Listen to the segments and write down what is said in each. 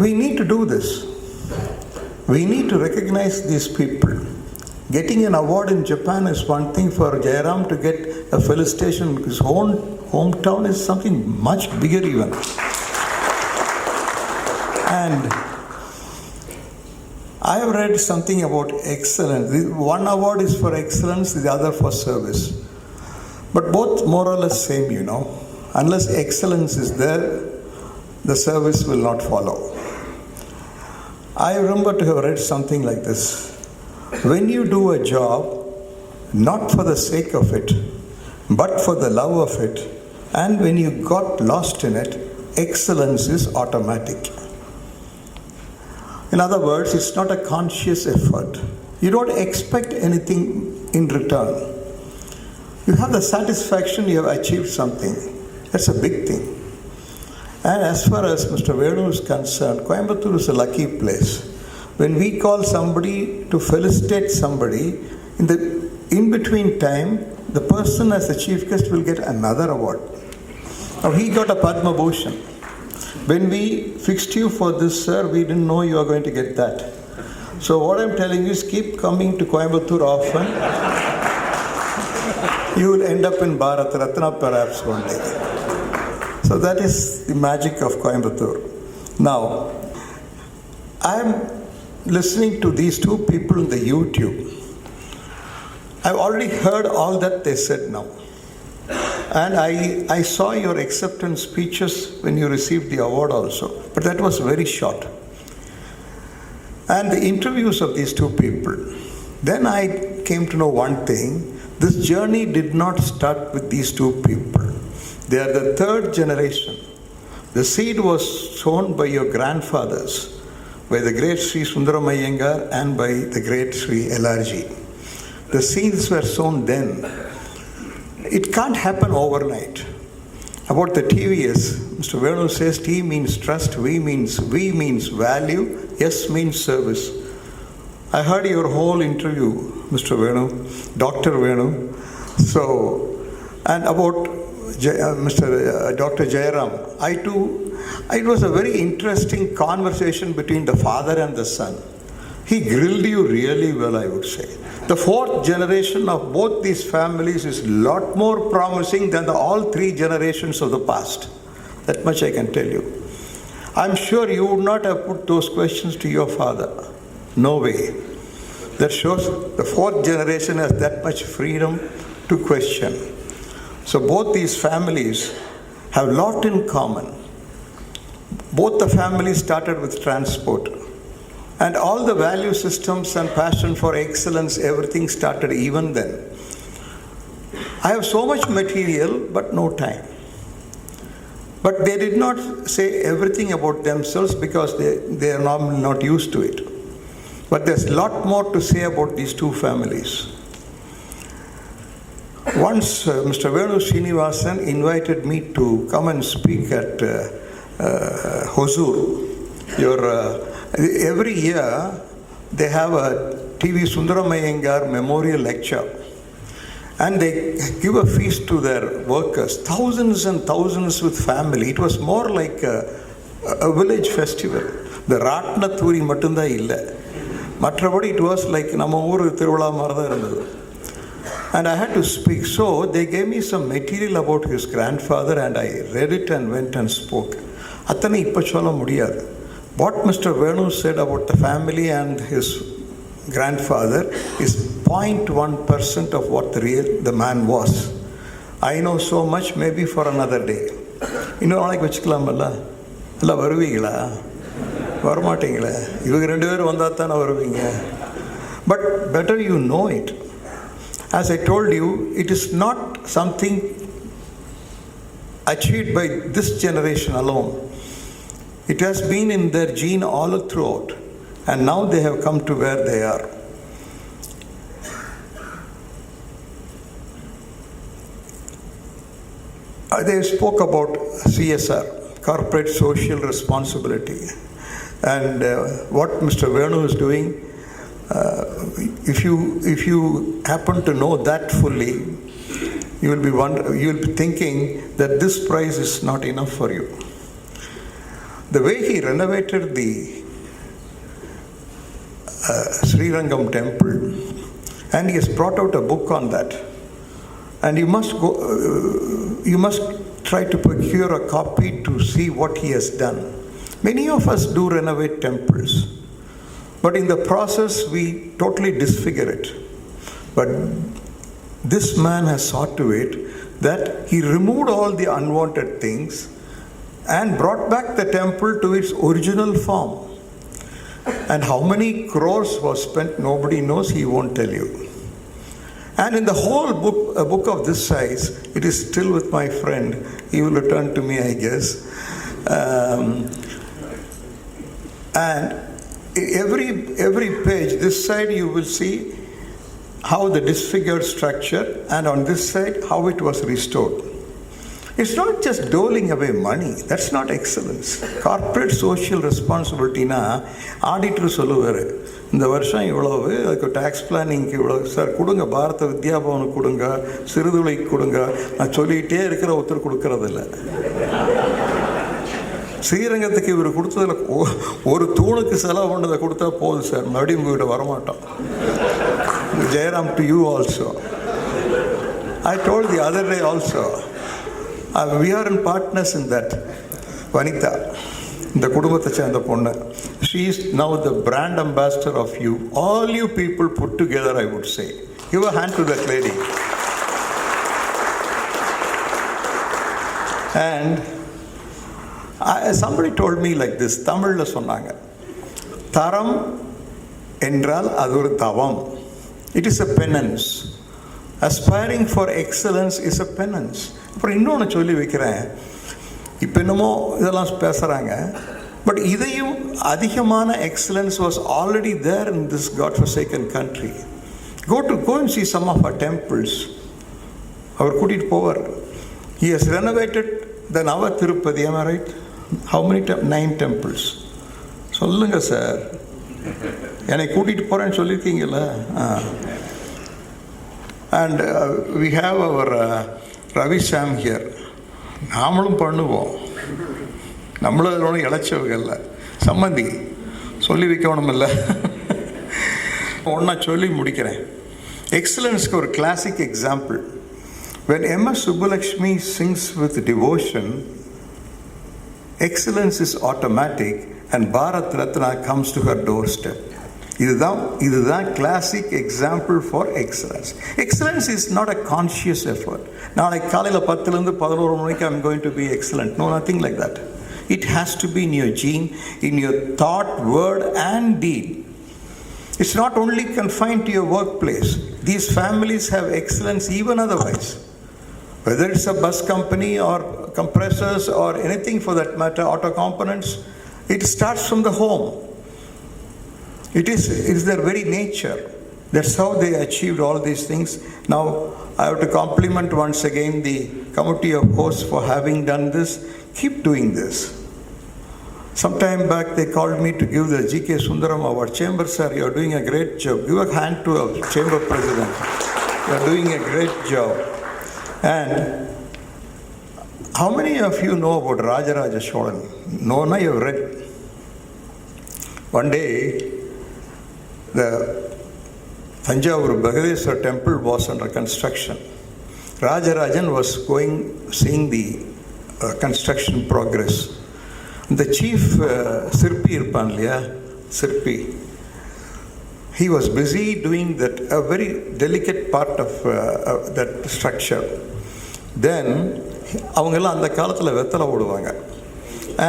We need to do this. We need to recognize these people. Getting an award in Japan is one thing. For Jairam to get a felicitation in his own hometown is something much bigger even. And I have read something about excellence. One award is for excellence, the other for service. But both more or less same, you know. Unless excellence is there, the service will not follow. I remember to have read something like this. When you do a job, not for the sake of it, but for the love of it, and when you got lost in it, excellence is automatic. In other words, it's not a conscious effort. You don't expect anything in return. You have the satisfaction you have achieved something. That's a big thing. And as far as Mr. Venu is concerned, Coimbatore is a lucky place. When we call somebody to felicitate somebody, in the in-between time, the person as the chief guest will get another award. Now he got a Padma Bhushan. When we fixed you for this, sir, we didn't know you are going to get that. So what I'm telling you is keep coming to Coimbatore often. You will end up in Bharat Ratna perhaps one day. So that is the magic of Coimbatore. Now, I'm listening to these two people in the YouTube. I've already heard all that they said now. And I saw your acceptance speeches when you received the award also. But that was very short. And the interviews of these two people. Then I came to know one thing. This journey did not start with these two people. They are the third generation. The seed was sown by your grandfathers, by the great Sri Sundaram Iyengar and by the great Sri LRG. The seeds were sown then. It can't happen overnight. About the TVS, Mr. Venu says T means trust, V means value, S means service. I heard your whole interview, Mr. Venu, Dr. Venu. So, and about Dr. Jairam, it was a very interesting conversation between the father and the son. He grilled you really well, I would say. The fourth generation of both these families is a lot more promising than all three generations of the past. That much I can tell you. I'm sure you would not have put those questions to your father. No way. That shows the fourth generation has that much freedom to question. So both these families have a lot in common. Both the families started with transport. And all the value systems and passion for excellence, everything started even then. I have so much material, but no time. But they did not say everything about themselves because they are not used to it. But there's a lot more to say about these two families. Once Mr. Venu Srinivasan invited me to come and speak at Hosur. Every year they have a TV Sundaram Iyengar memorial lecture. And they give a feast to their workers, thousands and thousands with family. It was more like a village festival. The Ratna Thuri Matunda illa. Matravadi, it was like Namamuru Tirula Marada. And I had to speak. So they gave me some material about his grandfather and I read it and went and spoke. Athani ippa solla mudiyadhu. What Mr. Venu said about the family and his grandfather is 0.1% of what the man was. I know so much, maybe for another day. இன்னொரு நாளைக்கு வச்சுக்கலாமல்ல? இல்லை வருவீங்களா? வரமாட்டீங்களே? இவங்க ரெண்டு பேரும் வந்தால் தானே வருவீங்க. But better you know it. As I told you, it is not something achieved by this generation alone. It has been in their gene all throughout. And now they have come to where they are. They spoke about CSR, corporate social responsibility. And what Mr. Venu is doing, if you happen to know that fully, you will be thinking that this prize is not enough for you. The way he renovated the Srirangam temple, and he has brought out a book on that. And you must try to procure a copy to see what he has done. Many of us do renovate temples, but in the process we totally disfigure it. But this man has saw to it that he removed all the unwanted things and brought back the temple to its original form. And how many crores was spent, nobody knows, he won't tell you. And in the whole book, a book of this size, it is still with my friend. He will return to me, I guess. And every page, this side you will see how the disfigured structure, and on this side, how it was restored. It's not just doling away money. That's not excellence. Corporate social responsibility na auditor சொல்லுவாரு, இந்த வருஷம் இவ்வளவு, அதுக்கு tax பிளானிங்க்கு இவ்வளவு, sir கொடுங்க, பாரத வித்யா பவனுக்கு கொடுங்க, சிறுதுளைக்கு கொடுங்க, நான் சொல்லிகிட்டே இருக்கிற ஒருத்தர் கொடுக்கறதில்ல. ஸ்ரீரங்கத்துக்கு இவர் கொடுத்ததில் ஒரு தூணுக்கு செலவு பண்ணதை கொடுத்தா போதும் சார், மறுபடியும் உங்ககிட்ட வரமாட்டோம். Jairam, to you also. I told the other day also, we are in partners in that. Vanitha, இந்த குடும்பத்தை சேர்ந்த பொண்ணு, she is now the brand ambassador of you. All you people put together, I would say. Give a hand to that lady. And somebody told me like this, தமிழ்ல சொன்னாங்க, தரம் என்றால் அது ஒரு தவம். It is a penance. Aspiring for excellence is a penance. அப்புறம் இன்னொன்று சொல்லி வைக்கிறேன், இப்போ என்னமோ இதெல்லாம் பேசுகிறாங்க, பட் இதையும் அதிகமான excellence was already there in this god forsaken country. Go and see some of our temples. அவர் கூட்டிகிட்டு போவார். He has renovated the Nava Tirupati, am I right? How many 9 temples? சொல்லுங்க சார், என்னை கூட்டிகிட்டு போகிறேன்னு சொல்லியிருக்கீங்கள. And we have our Ravi Sam here. நாமளும் பண்ணுவோம், நம்மளும் அதோட இழைச்சவங்கல்ல, சம்மந்தி சொல்லி வைக்கணும் இல்லை. ஒன்றா சொல்லி முடிக்கிறேன். எக்ஸலன்ஸ்க்கு ஒரு classic example. When M.S. Subbulakshmi sings with devotion, excellence is automatic and Bharat Ratna comes to her doorstep. இதுதான் classic example for excellence. Excellence is not a conscious effort. நாளைக்கு காலையில் 10லேருந்து 11 மணிக்கு I'm going to be excellent. No, nothing like that. It has to be in your gene, in your thought, word and deed. It's not only confined to your workplace. These families have excellence even otherwise. Whether it's a bus company or compressors or anything for that matter, auto components, it starts from the home. It is their very nature. That's how they achieved all these things. Now, I have to compliment once again the committee of hosts for having done this. Keep doing this. Some time back, they called me to give the G.K. Sundaram Award. Chamber, sir, you are doing a great job. Give a hand to our chamber president. You are doing a great job. And how many of you know about Rajaraja Cholan? No, you have read. One day, the Thanjavur Bhagadeshwar temple was under construction. Rajarajan was seeing the construction progress. The chief Sirpi Irpanliya, Sirpi, he was busy doing that, a very delicate part of that structure. Then, அவங்கெல்லாம் அந்த காலத்தில் வெத்தலை ஓடுவாங்க,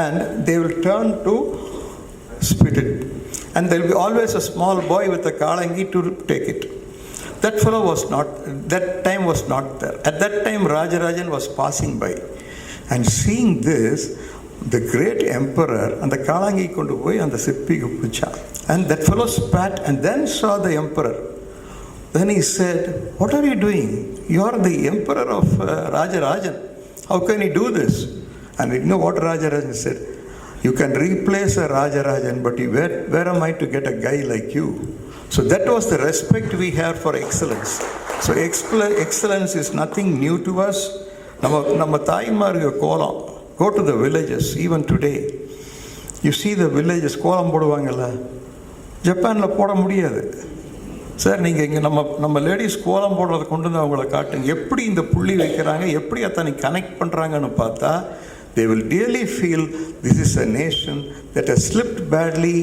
and they will turn to spit it. And there will be always a small boy with a kalangi to take it. That fellow was not, that time was not there. At that time, Rajarajan was passing by. And seeing this, the great emperor and the kalangi kondu poi and the sippi pucha. And that fellow spat and then saw the emperor. Then he said, "What are you doing? You are the emperor of Rajarajan. How can you do this?" And you know what Rajarajan said? "You can replace a Rajarajan, but where am I to get a guy like you?" So that was the respect we have for excellence. So excellence is nothing new to us. Nama thaaimarga kolam. Go to the villages even today. You see the villages, கோலம் போடுவாங்கல்ல, ஜப்பானில் போட முடியாது. Sir நீங்கள் இங்கே நம்ம ladies கோலம் போடுறதை கொண்டு வந்து அவங்கள காட்டுங்க, எப்படி இந்த புள்ளி வைக்கிறாங்க, எப்படி அத்தனை கனெக்ட் பண்ணுறாங்கன்னு பார்த்தா they will really feel this is a nation that has slipped badly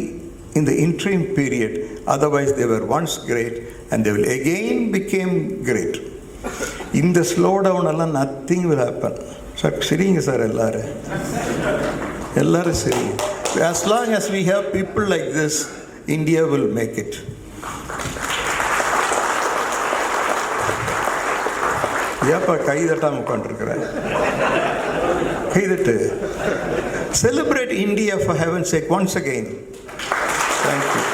in the interim period. Otherwise they were once great and they will again became great. In the slowdown எல்லாம் nothing will happen. Sir சரிங்க sir, எல்லாரும் சரிங்க. As long as we have people like this, India will make it. ஏப்பா கை தட்டாமல் உட்காந்துருக்குறேன், கைதட்டு. Celebrate India for heaven's sake once again. Thank you.